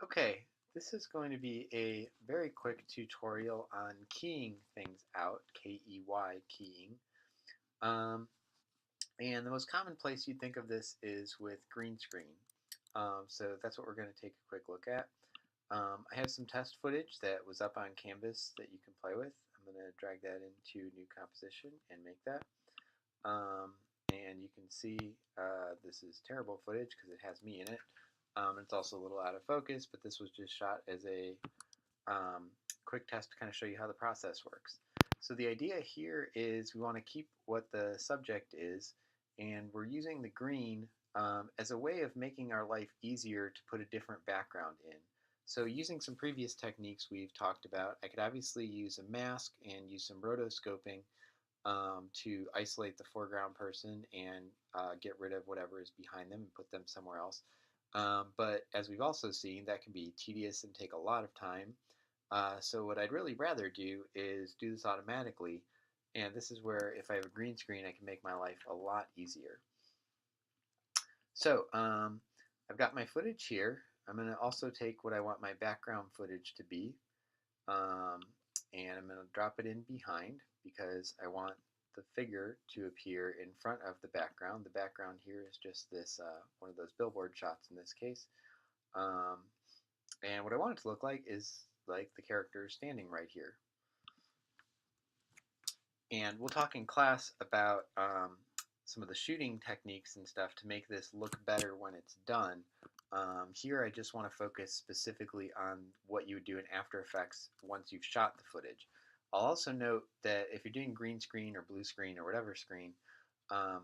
Okay, this is going to be a very quick tutorial on keying things out, K-E-Y, keying. Um, and the most common place you'd think of this is with green screen. So that's what we're going to take a quick look at. I have some test footage that was up on Canvas that you can play with. I'm going to drag that into new composition and make that. Um, and you can see this is terrible footage because it has me in it. It's also a little out of focus, but this was just shot as a quick test to kind of show you how the process works. So the idea here is we want to keep what the subject is, and we're using the green as a way of making our life easier to put a different background in. So using some previous techniques we've talked about, I could obviously use a mask and use some rotoscoping to isolate the foreground person and get rid of whatever is behind them and put them somewhere else. But as we've also seen, that can be tedious and take a lot of time. So what I'd really rather do is do this automatically, and this is where if I have a green screen, I can make my life a lot easier. So I've got my footage here. I'm going to also take what I want my background footage to be, um, and I'm going to drop it in behind because I want the figure to appear in front of the background. The background here is just this one of those billboard shots in this case. Um, and what I want it to look like is like the character standing right here. And we'll talk in class about some of the shooting techniques and stuff to make this look better when it's done. Here I just want to focus specifically on what you would do in After Effects once you've shot the footage. I'll also note that if you're doing green screen or blue screen or whatever screen, um,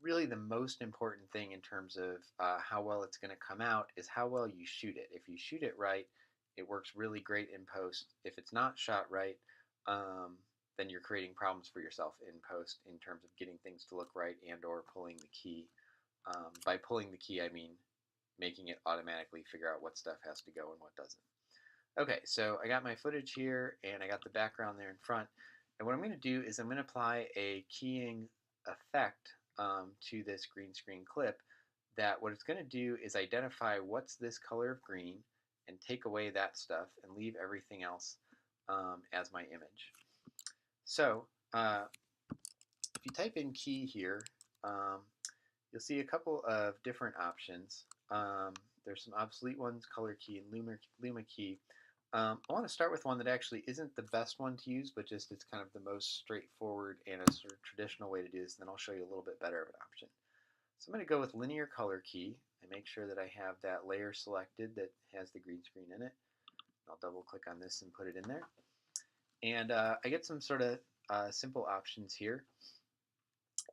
really the most important thing in terms of how well it's going to come out is how well you shoot it. If you shoot it right, it works really great in post. If it's not shot right, then you're creating problems for yourself in post in terms of getting things to look right and or pulling the key. By pulling the key, I mean making it automatically figure out what stuff has to go and what doesn't. Okay, so I got my footage here and I got the background there in front. And what I'm going to do is I'm going to apply a keying effect to this green screen clip that what it's going to do is identify what's this color of green and take away that stuff and leave everything else as my image. So if you type in key here, you'll see a couple of different options. There's some obsolete ones, color key and Luma key. I want to start with one that actually isn't the best one to use, but just it's kind of the most straightforward and a sort of traditional way to do this, and then I'll show you a little bit better of an option. So I'm going to go with linear color key. I make sure that I have that layer selected that has the green screen in it. I'll double click on this and put it in there. And I get some sort of simple options here.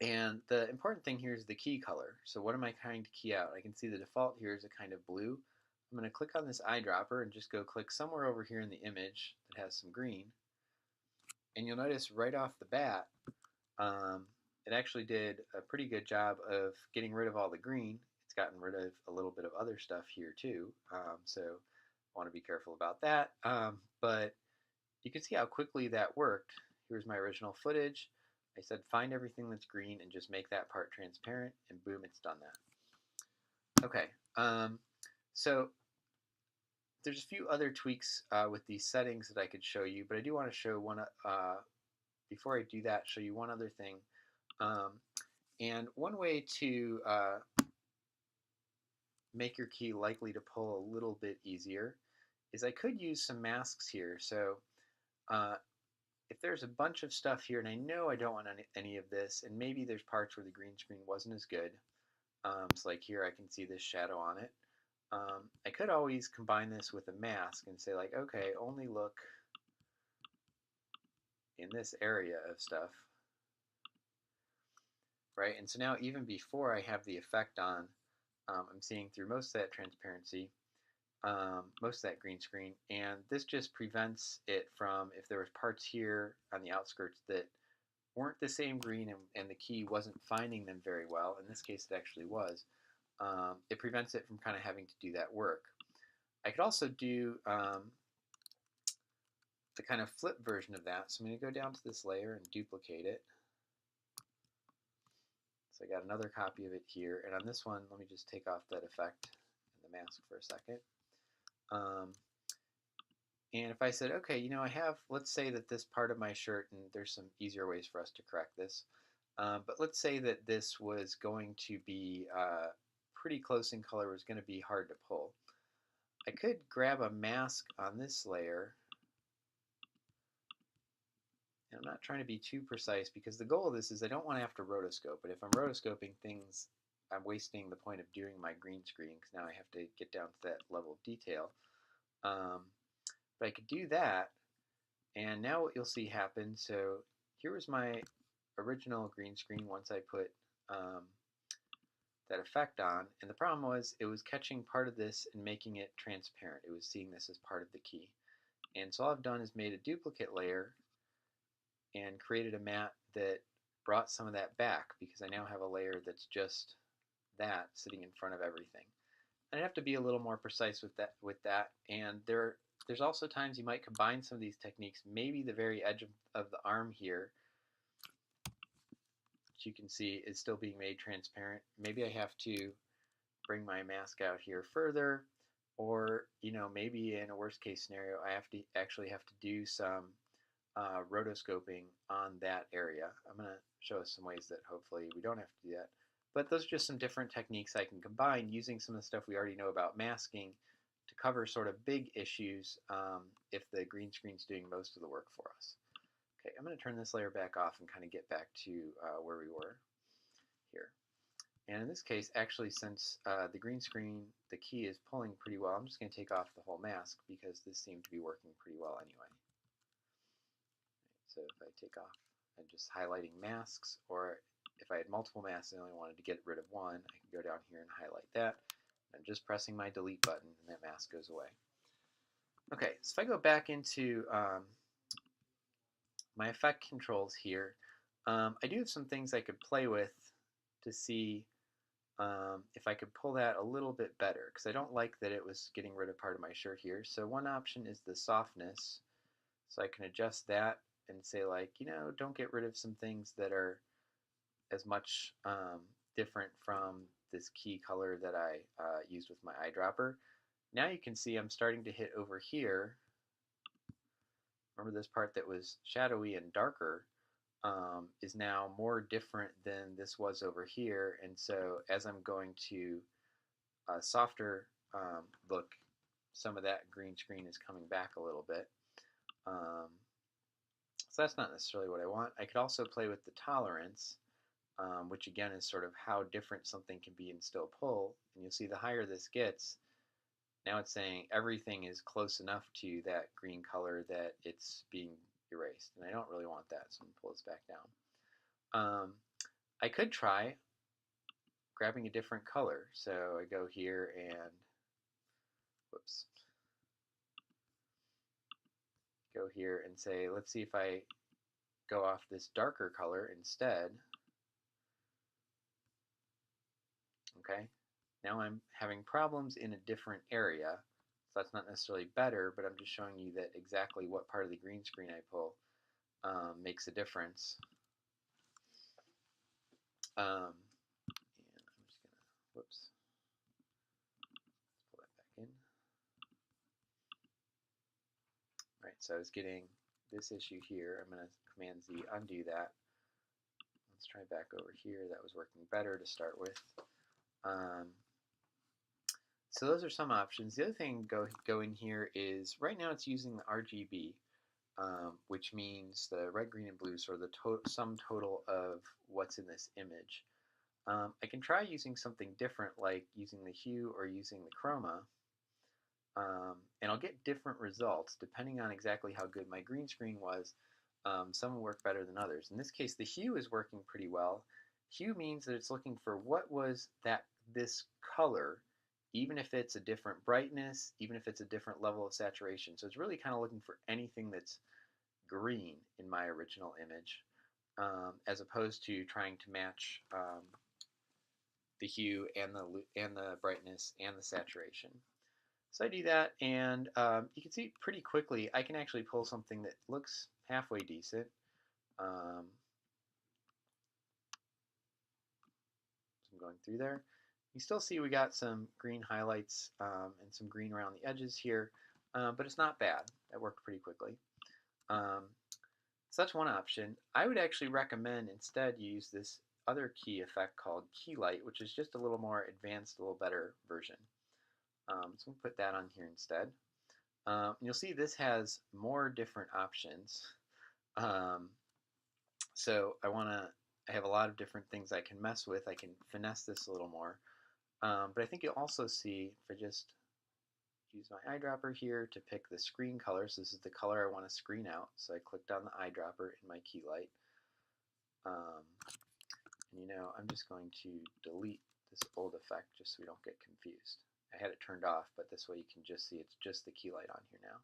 And the important thing here is the key color. So what am I trying to key out? I can see the default here is a kind of blue. I'm going to click on this eyedropper and just go click somewhere over here in the image that has some green. And you'll notice right off the bat, it actually did a pretty good job of getting rid of all the green. It's gotten rid of a little bit of other stuff here too. So I want to be careful about that. But you can see how quickly that worked. Here's my original footage. I said find everything that's green and just make that part transparent, and boom, it's done that. Okay, so there's a few other tweaks with these settings that I could show you, but I do want to show one, before I do that, show you one other thing. And one way to make your key likely to pull a little bit easier is I could use some masks here. So if there's a bunch of stuff here and I know I don't want any of this, and maybe there's parts where the green screen wasn't as good, so like here I can see this shadow on it, I could always combine this with a mask and say like, okay, only look in this area of stuff, right? And so now even before I have the effect on, I'm seeing through most of that transparency, most of that green screen, and this just prevents it from, if there was parts here on the outskirts that weren't the same green and the key wasn't finding them very well, in this case it actually was, it prevents it from kind of having to do that work. I could also do the kind of flip version of that, so I'm going to go down to this layer and duplicate it. So I got another copy of it here, and on this one, let me just take off that effect and the mask for a second. Um, and if I said, okay, you know, I have, let's say that this part of my shirt, and there's some easier ways for us to correct this, but let's say that this was going to be pretty close in color, was going to be hard to pull. I could grab a mask on this layer. And I'm not trying to be too precise because the goal of this is I don't want to have to rotoscope, but if I'm rotoscoping things, I'm wasting the point of doing my green screen because now I have to get down to that level of detail. But I could do that, and now what you'll see happen, so here was my original green screen once I put that effect on, and the problem was it was catching part of this and making it transparent. It was seeing this as part of the key. And so all I've done is made a duplicate layer and created a mat that brought some of that back because I now have a layer that's just that sitting in front of everything. I'd have to be a little more precise with that, and there's also times you might combine some of these techniques. Maybe the very edge of the arm here, which you can see is still being made transparent. Maybe I have to bring my mask out here further, or you know, maybe in a worst case scenario I have to actually have to do some rotoscoping on that area. I'm going to show us some ways that hopefully we don't have to do that. But those are just some different techniques I can combine using some of the stuff we already know about masking to cover sort of big issues if the green screen's doing most of the work for us. Okay, I'm going to turn this layer back off and kind of get back to where we were here. And in this case, actually, since the green screen, the key is pulling pretty well, I'm just going to take off the whole mask because this seemed to be working pretty well anyway. So if I take off and just highlighting masks, or if I had multiple masks and I only wanted to get rid of one, I can go down here and highlight that. I'm just pressing my delete button and that mask goes away. Okay, so if I go back into my effect controls here, I do have some things I could play with to see if I could pull that a little bit better, because I don't like that it was getting rid of part of my shirt here. So one option is the softness. So I can adjust that and say, like, you know, don't get rid of some things that are as much different from this key color that I used with my eyedropper. Now you can see I'm starting to hit over here. Remember this part that was shadowy and darker is now more different than this was over here. And so as I'm going to a softer look, some of that green screen is coming back a little bit. So that's not necessarily what I want. I could also play with the tolerance, which again is sort of how different something can be and still pull. And you'll see the higher this gets, now it's saying everything is close enough to that green color that it's being erased. And I don't really want that, so I'm going to pull this back down. I could try grabbing a different color. So I go here and, whoops, go here and say, let's see if I go off this darker color instead. Okay, now I'm having problems in a different area, so that's not necessarily better, but I'm just showing you that exactly what part of the green screen I pull makes a difference. And I'm just gonna, whoops, let's pull that back in. All right, so I was getting this issue here. I'm gonna Command Z undo that. Let's try back over here. That was working better to start with. So those are some options. The other thing go in here is right now it's using the RGB, which means the red, green, and blue, sort of the sum total of what's in this image. I can try using something different, like using the hue or using the chroma, and I'll get different results depending on exactly how good my green screen was. Some will work better than others. In this case, the hue is working pretty well. Hue means that it's looking for what was this color, even if it's a different brightness, even if it's a different level of saturation. So it's really kind of looking for anything that's green in my original image, as opposed to trying to match the hue and the brightness and the saturation. So I do that, and you can see pretty quickly I can actually pull something that looks halfway decent. So I'm going through there. You still see we got some green highlights and some green around the edges here, but it's not bad. That worked pretty quickly. Um, so that's one option. I would actually recommend instead you use this other key effect called key light, which is just a little more advanced, a little better version. So we'll put that on here instead. You'll see this has more different options. Um, so I have a lot of different things I can mess with. I can finesse this a little more. But I think you'll also see, if I just use my eyedropper here to pick the screen color, so this is the color I want to screen out. So I clicked on the eyedropper in my key light. And I'm just going to delete this old effect just so we don't get confused. I had it turned off, but this way you can just see it's just the key light on here now.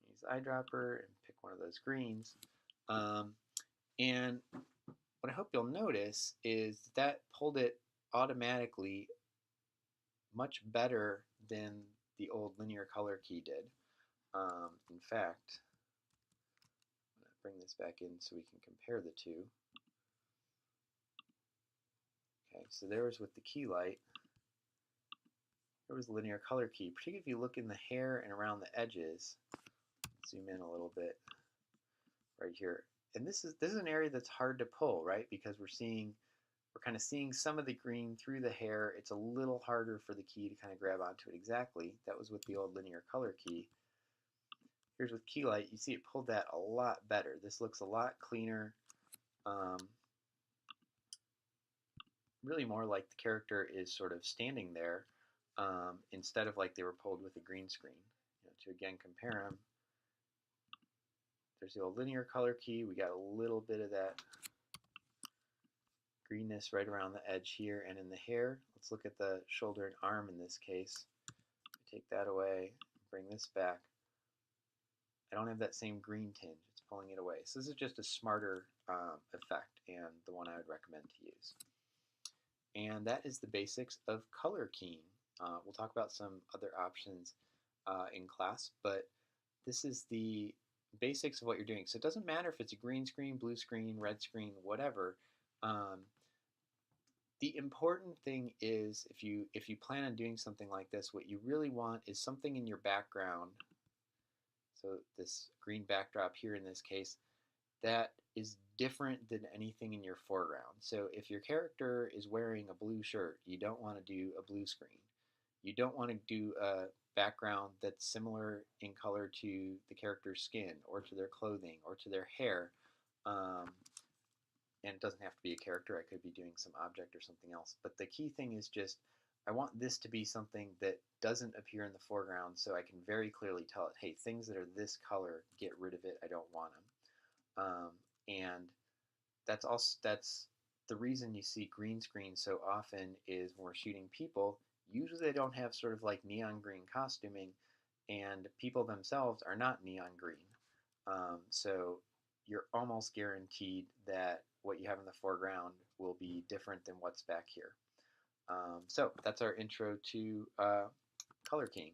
Use the eyedropper and pick one of those greens. And what I hope you'll notice is that pulled it automatically much better than the old linear color key did. In fact, I'm going to bring this back in so we can compare the two. Okay, so there was with the key light. There was the linear color key. Particularly if you look in the hair and around the edges. Zoom in a little bit right here. And this is an area that's hard to pull, right? Because we're kind of seeing some of the green through the hair. It's a little harder for the key to kind of grab onto it exactly. That was with the old linear color key. Here's with key light. You see it pulled that a lot better. This looks a lot cleaner. Really more like the character is sort of standing there instead of like they were pulled with a green screen. To again compare them, there's the old linear color key. We got a little bit of that greenness right around the edge here and in the hair. Let's look at the shoulder and arm in this case. Take that away, bring this back. I don't have that same green tinge. It's pulling it away. So this is just a smarter effect and the one I would recommend to use. And that is the basics of color keying. We'll talk about some other options in class, but this is the basics of what you're doing. So it doesn't matter if it's a green screen, blue screen, red screen, whatever. The important thing is if you plan on doing something like this, what you really want is something in your background. So this green backdrop here in this case, that is different than anything in your foreground. So if your character is wearing a blue shirt, you don't want to do a blue screen. You don't want to do a background that's similar in color to the character's skin or to their clothing or to their hair. And it doesn't have to be a character. I could be doing some object or something else. But the key thing is just, I want this to be something that doesn't appear in the foreground so I can very clearly tell it, hey, things that are this color, get rid of it. I don't want them. And that's the reason you see green screen so often is when we're shooting people, usually they don't have sort of like neon green costuming, and people themselves are not neon green. So you're almost guaranteed that what you have in the foreground will be different than what's back here. So that's our intro to color keying.